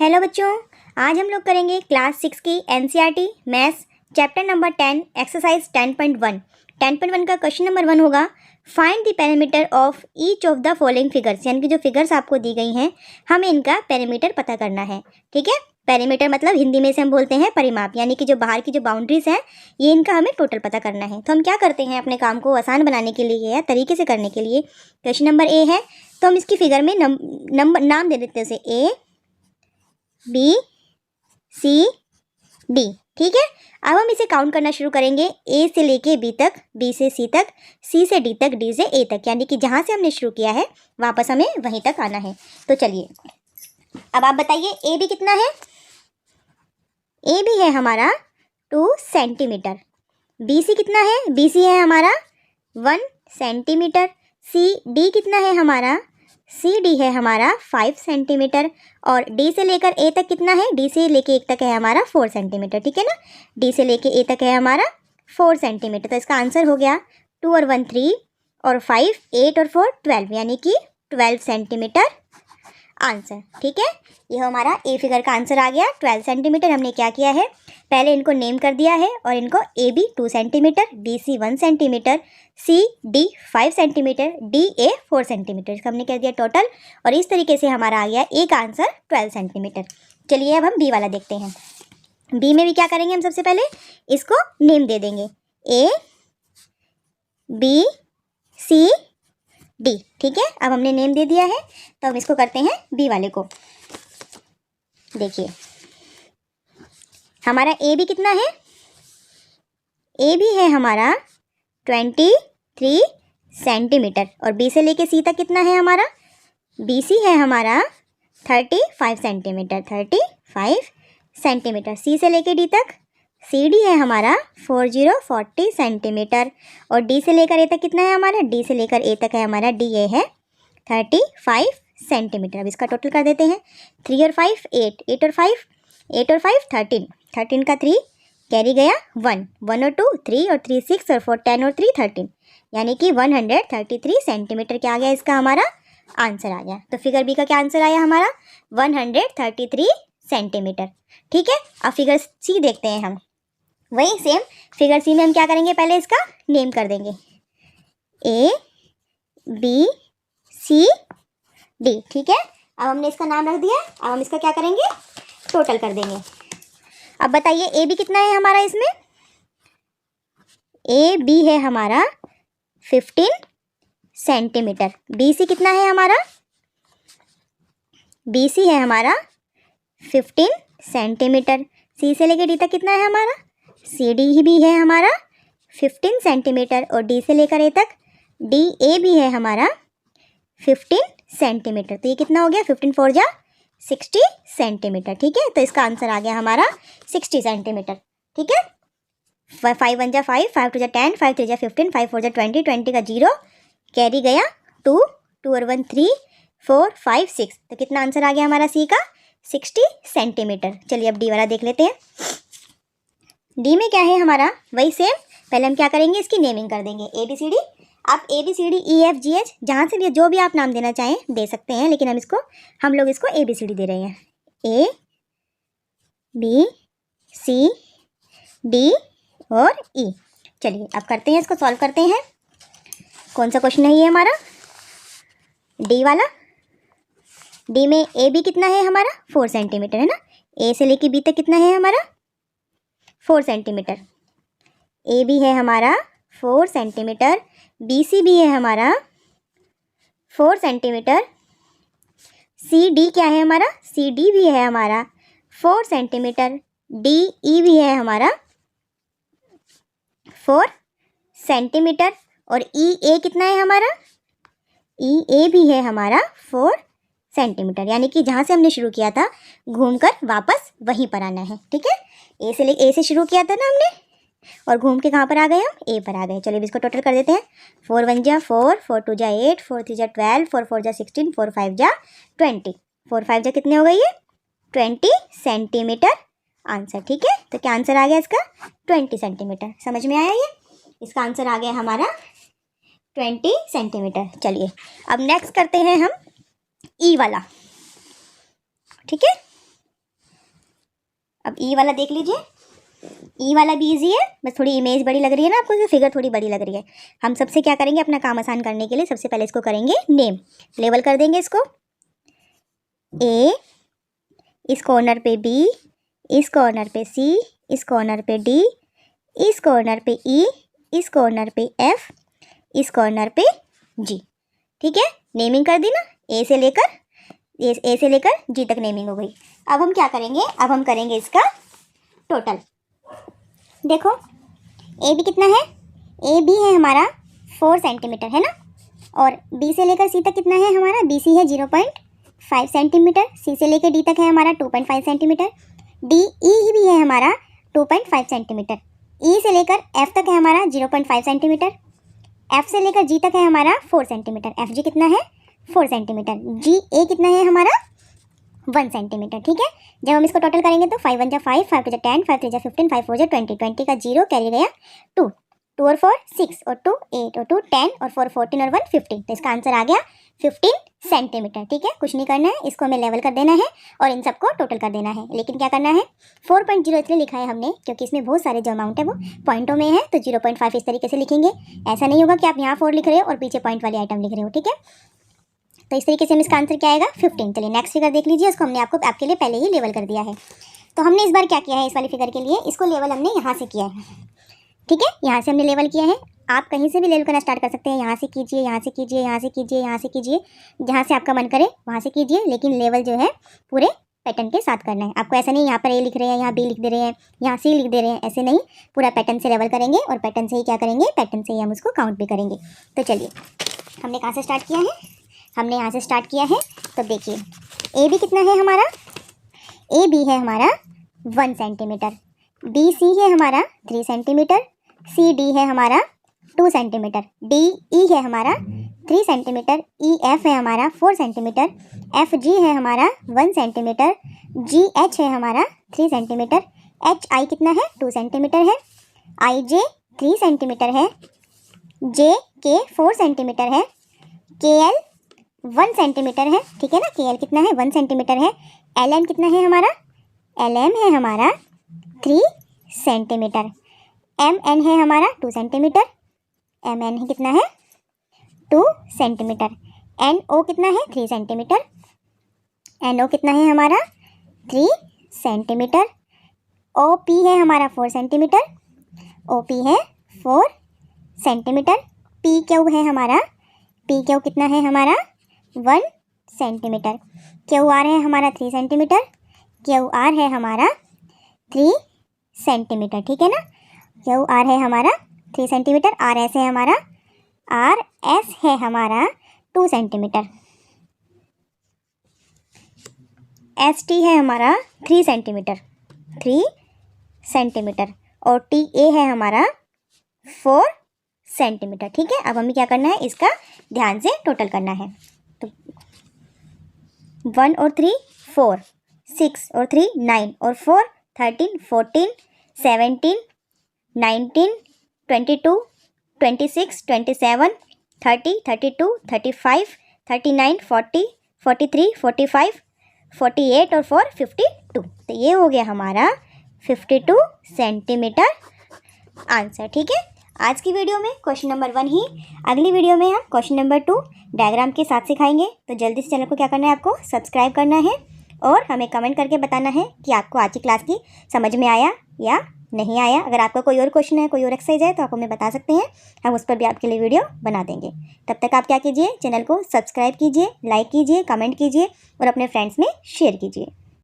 Hello बच्चों, आज हम लोग करेंगे क्लास 6 की NCERT maths chapter number 10 exercise 10.1। 10.1 का क्वेश्चन नंबर 1 होगा, find the parameter of each of the following figures. यानी कि जो फिगर्स आपको दी गई हैं हमें इनका पैरामीटर पता करना है। ठीक है, पैरामीटर मतलब हिंदी में से हम बोलते हैं परिमाप, यानी कि जो बाहर की जो बाउंड्रीज हैं ये इनका हमें टोटल पता करना है। तो हम क्या करते हैं, अपने काम को आसान बनाने के लिए या तरीके से करने के लिए, क्वेश्चन नंबर ए है तो हम इसकी फिगर में नाम दे देते हैं उसे ए बी सी डी। ठीक है, अब हम इसे काउंट करना शुरू करेंगे, ए से लेके बी तक, बी से सी तक, सी से डी तक, डी से ए तक, यानी कि जहाँ से हमने शुरू किया है वापस हमें वहीं तक आना है। तो चलिए अब आप बताइए ए बी कितना है। ए बी है हमारा 2 सेंटीमीटर। बी सी कितना है, बी सी है हमारा 1 सेंटीमीटर। सी डी कितना है हमारा, सी डी है हमारा 5 सेंटीमीटर। और डी से लेकर ए तक कितना है, डी से लेके एक तक है हमारा 4 सेंटीमीटर। ठीक है ना, डी से लेके ए तक है हमारा 4 सेंटीमीटर। तो इसका आंसर हो गया 2 और 1 3 और 5 8 और 4 12, यानी कि 12 सेंटीमीटर आंसर। ठीक है, ये हमारा ए फिगर का आंसर आ गया 12 सेंटीमीटर। हमने क्या किया है, पहले इनको नेम कर दिया है और इनको A B 2 centimetre, B C 1 centimetre, C D 5 centimetre, D A 4 centimetre, इसका हमने कह दिया टोटल। और इस तरीके से हमारा आ गया ए का आंसर 12 सेंटीमीटर। चलिए अब हम बी वाला देखते हैं। बी में भी क्या करेंगे, हम सबसे पहले इसको नेम दे देंगे ए बी सी डी। ठीक है, अब हमने नेम दे दिया है तो हम इसको करते हैं बी वाले को। देखिए हमारा ए बी कितना है, ए बी है हमारा 23 सेंटीमीटर। और बी से लेके सी तक कितना है हमारा, बी सी है हमारा 35 सेंटीमीटर, 35 सेंटीमीटर। सी से लेके डी तक, सी डी है हमारा 40 सेंटीमीटर। और डी से लेकर ए तक कितना है हमारा, डी से लेकर ए तक है हमारा, डी ए है 35 सेंटीमीटर। अब इसका टोटल कर देते हैं, 3 और 5 8, 8 और 5 8 और 5 13, 13 का 3 कैरी गया 1, 1 और 2 3 और 3 6 और 4 10 और 3 13, यानी कि 133 सेंटीमीटर क्या आ गया, इसका हमारा आंसर आ गया। तो फिगर बी का क्या आंसर आया हमारा, 133 सेंटीमीटर। ठीक है, अब फिगर सी देखते हैं हम। वही सेम फिगर सी में हम क्या करेंगे, पहले इसका नेम कर देंगे ए बी सी डी। ठीक है, अब हमने इसका नाम रख दिया, अब हम इसका क्या करेंगे, टोटल कर देंगे। अब बताइए ए बी कितना है हमारा, इसमें ए बी है हमारा 15 सेंटीमीटर। बी सी कितना है हमारा, बी सी है हमारा 15 सेंटीमीटर। सी से लेकर डी तक कितना है हमारा, सी डी ही भी है हमारा 15 सेंटीमीटर। और डी से लेकर ए तक डी ए भी है हमारा 15 सेंटीमीटर। तो ये कितना हो गया, 15 4 जा 60 सेंटीमीटर। ठीक है, तो इसका आंसर आ गया हमारा 60 सेंटीमीटर। ठीक है, 5 1 जा 5, 5 2 जा 10, 5 3 जा 15, 5 4 जा 20, 20 का 0 कैरी गया 2, 2 और 1 3 4 5 6। तो कितना आंसर आ गया हमारा सी का, 60 सेंटीमीटर। चलिए अब डी वाला देख लेते हैं। डी में क्या है हमारा, वही सेम, पहले हम क्या करेंगे, इसकी नेमिंग कर देंगे ए बी सी डी। आप A B C D E F G H जहाँ से भी जो भी आप नाम देना चाहें दे सकते हैं, लेकिन हम लोग इसको ए बी सी डी दे रहे हैं, ए बी सी डी और ई। चलिए अब करते हैं, इसको सॉल्व करते हैं। कौन सा क्वेश्चन है ये हमारा, डी वाला। डी में ए बी कितना है हमारा, 4 सेंटीमीटर है ना। ए से लेके बी तक कितना है हमारा, 4 सेंटीमीटर। ए बी है हमारा 4 सेंटीमीटर, बी सी भी है हमारा 4 सेंटीमीटर। सी डी क्या है हमारा, सी डी भी है हमारा 4 सेंटीमीटर। डी ई भी है हमारा 4 सेंटीमीटर। और ई ए कितना है हमारा, ई ए भी है हमारा 4 सेंटीमीटर, यानी कि जहाँ से हमने शुरू किया था घूमकर वापस वहीं पर आना है। ठीक है, ए से शुरू किया था ना हमने, और घूम के कहाँ पर आ गए, हम ए पर आ गए। चलिए इसको टोटल कर देते हैं, 4 1 जा 4, 4 2 जा 8, 4 3 जा 12, 4 4 जा 16, 4 5 जा 20, 4 5 जा कितने हो गई है, 20 सेंटीमीटर आंसर। ठीक है, तो क्या आंसर आ गया इसका, 20 सेंटीमीटर। समझ में आया ये, इसका आंसर आ गया हमारा 20 सेंटीमीटर। चलिए अब नेक्स्ट करते हैं हम ई वाला। ठीक है, अब ई वाला देख लीजिए, ई वाला भी इजी है, बस थोड़ी इमेज बड़ी लग रही है ना आपको, फिगर थोड़ी बड़ी लग रही है। हम सबसे क्या करेंगे, अपना काम आसान करने के लिए सबसे पहले इसको करेंगे नेम, लेबल कर देंगे इसको। ए, इस कॉर्नर पे बी, इस कॉर्नर पे सी, इस कॉर्नर पे डी, इस कॉर्नर पे ई, इस कॉर्नर पे एफ, इस कॉर्नर पे जी। ठीक है, नेमिंग कर दी ना, ए से लेकर जी तक नेमिंग हो गई। अब हम क्या करेंगे, अब हम करेंगे इसका टोटल। देखो ए बी कितना है, ए बी है हमारा 4 सेंटीमीटर है ना, और बी से लेकर सी तक कितना है हमारा, बी सी है 0.5 सेंटीमीटर, सी से लेकर डी तक है हमारा 2.5 सेंटीमीटर, डी ई भी है हमारा 2.5 सेंटीमीटर, ई से लेकर एफ तक है हमारा 0.5 सेंटीमीटर, एफ से लेकर जी तक है हमारा 4 सेंटीमीटर, एफ जी कितना है 4 सेंटीमीटर, जी ए कितना है हमारा 1 सेंटीमीटर। ठीक है, जब हम इसको टोटल करेंगे तो 5 1 जा 5, 5 2 जा 10, 5 3 जा 15, 5 4 जा 20, 20 का 0 कैरी गया 2, 2 और 4 6 और 2 8 और 2 10 और 4 14 और 1 15, तो इसका आंसर आ गया 15 सेंटीमीटर। ठीक है, कुछ नहीं करना है, इसको हमें लेवल कर देना है और इन सबको टोटल कर देना है। लेकिन क्या करना है, 4.0 इसलिए लिखा है हमने क्योंकि इसमें बहुत सारे जो अमाउंट है वो पॉइंटों में है, तो 0.5 इस तरीके से लिखेंगे। ऐसा नहीं होगा कि आप यहाँ 4 लिख रहे हो और पीछे पॉइंट वाली आइटम लिख रहे हो। ठीक है, तो इस तरीके से हम इसका आंसर क्या आएगा 15। चलिए नेक्स्ट फिगर देख लीजिए, उसको हमने आपके लिए पहले ही लेवल कर दिया है। तो हमने इस बार क्या किया है, इस वाली फिगर के लिए इसको लेवल हमने यहाँ से किया है। ठीक है, यहाँ से हमने लेवल किया है, आप कहीं से भी लेवल करना स्टार्ट कर सकते हैं, यहाँ से कीजिए, यहाँ से कीजिए, यहाँ से कीजिए, यहाँ से कीजिए, जहाँ से आपका मन करे वहाँ से कीजिए, लेकिन लेवल जो है पूरे पैटर्न के साथ करना है आपको। ऐसा नहीं यहाँ पर ए लिख रहे हैं, यहाँ बी लिख दे रहे हैं, यहाँ सी लिख दे रहे हैं, ऐसे नहीं, पूरा पैटर्न से लेवल करेंगे और पैटर्न से ही क्या करेंगे, पैटर्न से ही हम उसको काउंट भी करेंगे। तो चलिए हमने कहाँ से स्टार्ट किया है, हमने यहाँ से स्टार्ट किया है। तो देखिए ए बी कितना है हमारा, ए बी है हमारा 1 सेंटीमीटर, बी सी है हमारा 3 सेंटीमीटर, सी डी है हमारा 2 सेंटीमीटर, डी ई है हमारा 3 सेंटीमीटर, ई एफ है हमारा 4 सेंटीमीटर, एफ जी है हमारा 1 सेंटीमीटर, जी एच है हमारा 3 सेंटीमीटर, एच आई कितना है 2 सेंटीमीटर है, आई जे 3 सेंटीमीटर है, जे के 4 सेंटीमीटर है, के एल 1 सेंटीमीटर है। ठीक है ना, के एल कितना है 1 सेंटीमीटर है, एल एम कितना है हमारा, एल एम है हमारा 3 सेंटीमीटर, एम एन है हमारा 2 सेंटीमीटर, एम एन कितना है 2 सेंटीमीटर, एन ओ कितना है 3 सेंटीमीटर, एन ओ कितना है हमारा 3 सेंटीमीटर, ओ पी है हमारा 4 सेंटीमीटर, ओ पी है 4 सेंटीमीटर, पी क्यू है हमारा, पी क्यू कितना है हमारा 1 सेंटीमीटर, क्यू आर है हमारा 3 सेंटीमीटर, क्यू आर है हमारा 3 सेंटीमीटर। ठीक है ना, क्यू आर है हमारा 3 सेंटीमीटर, आर एस है हमारा, आर एस है हमारा 2 सेंटीमीटर, एस टी है हमारा 3 सेंटीमीटर, 3 सेंटीमीटर, और टी ए है हमारा 4 सेंटीमीटर। ठीक है, अब हमें क्या करना है, इसका ध्यान से टोटल करना है। तो 1 और 3 4, 6 और 3 9 और 4 13 14 17 19 22 26 27 30 32 35 39 40 43 45 48 और 4 52। तो ये हो गया हमारा 52 सेंटीमीटर आंसर। ठीक है, आज की वीडियो में क्वेश्चन नंबर 1 ही, अगली वीडियो में हम क्वेश्चन नंबर 2 डायग्राम के साथ सिखाएंगे। तो जल्दी से चैनल को क्या करना है, आपको सब्सक्राइब करना है और हमें कमेंट करके बताना है कि आपको आज की क्लास की समझ में आया या नहीं आया। अगर आपका कोई और क्वेश्चन है, कोई और एक्सरसाइज है तो आप हमें बता सकते हैं, हम उस पर भी आपके लिए वीडियो बना देंगे। तब तक आप क्या कीजिए, चैनल को सब्सक्राइब कीजिए, लाइक कीजिए, कमेंट कीजिए और अपने फ्रेंड्स में शेयर कीजिए।